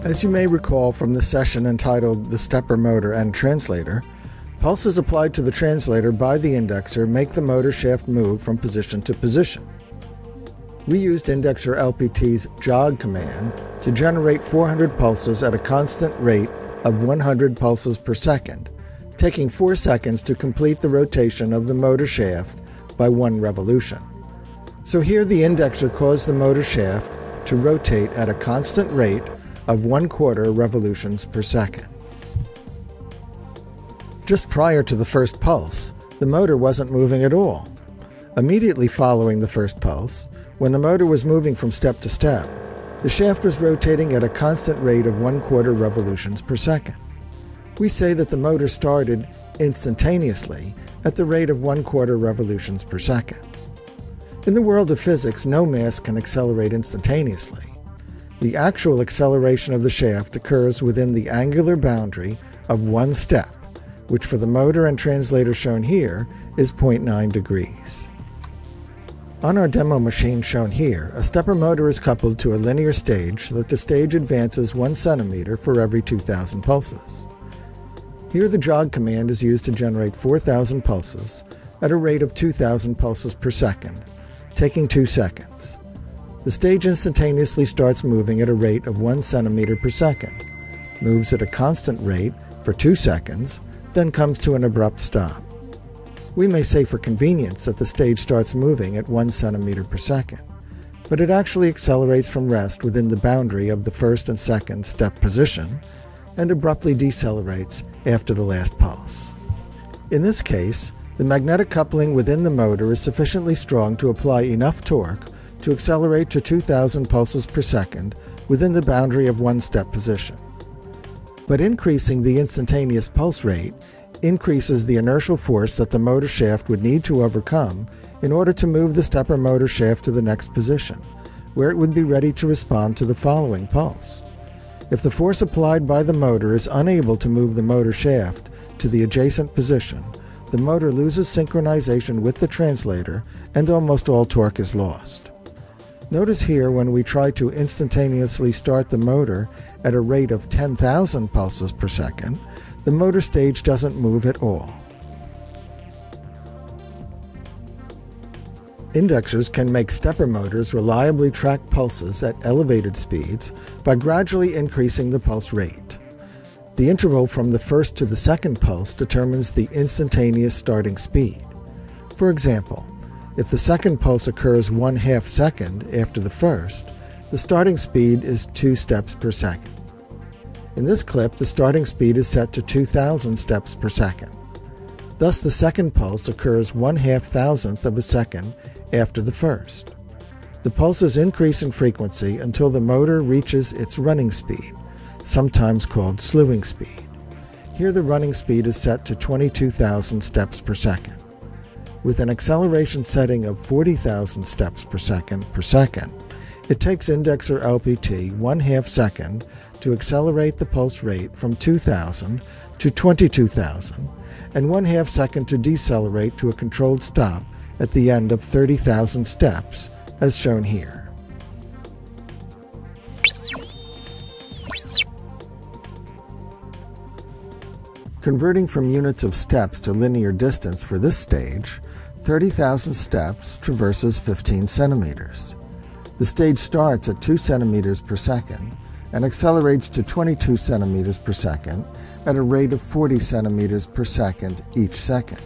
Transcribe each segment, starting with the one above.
As you may recall from the session entitled The Stepper Motor and Translator, pulses applied to the translator by the indexer make the motor shaft move from position to position. We used indexer LPT's jog command to generate 400 pulses at a constant rate of 100 pulses per second, taking 4 seconds to complete the rotation of the motor shaft by 1 revolution. So here the indexer caused the motor shaft to rotate at a constant rate of 1/4 revolutions per second. Just prior to the first pulse, the motor wasn't moving at all. Immediately following the first pulse, when the motor was moving from step to step, the shaft was rotating at a constant rate of 1/4 revolutions per second. We say that the motor started instantaneously at the rate of 1/4 revolutions per second. In the world of physics, no mass can accelerate instantaneously. The actual acceleration of the shaft occurs within the angular boundary of 1 step, which for the motor and translator shown here is 0.9 degrees. On our demo machine shown here, a stepper motor is coupled to a linear stage so that the stage advances 1 centimeter for every 2,000 pulses. Here the jog command is used to generate 4,000 pulses at a rate of 2,000 pulses per second, taking 2 seconds. The stage instantaneously starts moving at a rate of 1 centimeter per second, moves at a constant rate for 2 seconds, then comes to an abrupt stop. We may say for convenience that the stage starts moving at 1 centimeter per second, but it actually accelerates from rest within the boundary of the first and second step position and abruptly decelerates after the last pulse. In this case, the magnetic coupling within the motor is sufficiently strong to apply enough torque to accelerate to 2,000 pulses per second within the boundary of 1 step position. But increasing the instantaneous pulse rate increases the inertial force that the motor shaft would need to overcome in order to move the stepper motor shaft to the next position, where it would be ready to respond to the following pulse. If the force applied by the motor is unable to move the motor shaft to the adjacent position, the motor loses synchronization with the translator and almost all torque is lost. Notice here when we try to instantaneously start the motor at a rate of 10,000 pulses per second, the motor stage doesn't move at all. Indexers can make stepper motors reliably track pulses at elevated speeds by gradually increasing the pulse rate. The interval from the first to the second pulse determines the instantaneous starting speed. For example, if the second pulse occurs 1/2 second after the first, the starting speed is 2 steps per second. In this clip, the starting speed is set to 2,000 steps per second. Thus, the second pulse occurs 1/2 thousandth of a second after the first. The pulses increase in frequency until the motor reaches its running speed, sometimes called slewing speed. Here the running speed is set to 22,000 steps per second. With an acceleration setting of 40,000 steps per second, it takes indexer LPT 1/2 second to accelerate the pulse rate from 2,000 to 22,000 and 1/2 second to decelerate to a controlled stop at the end of 30,000 steps, as shown here. Converting from units of steps to linear distance for this stage, 30,000 steps traverses 15 centimeters. The stage starts at 2 centimeters per second and accelerates to 22 centimeters per second at a rate of 40 centimeters per second each second.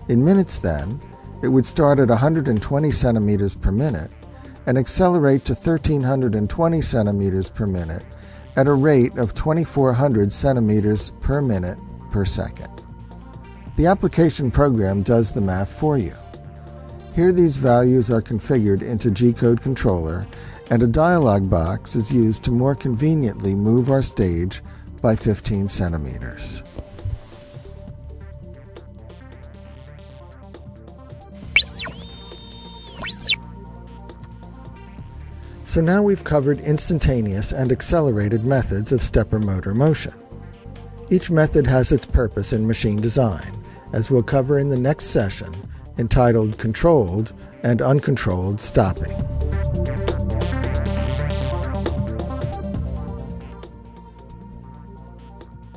In minutes then, it would start at 120 centimeters per minute and accelerate to 1,320 centimeters per minute at a rate of 2,400 centimeters per minute per second. The application program does the math for you. Here these values are configured into G-code controller, and a dialog box is used to more conveniently move our stage by 15 centimeters. So now we've covered instantaneous and accelerated methods of stepper motor motion. Each method has its purpose in machine design, as we'll cover in the next session, entitled Controlled and Uncontrolled Stopping.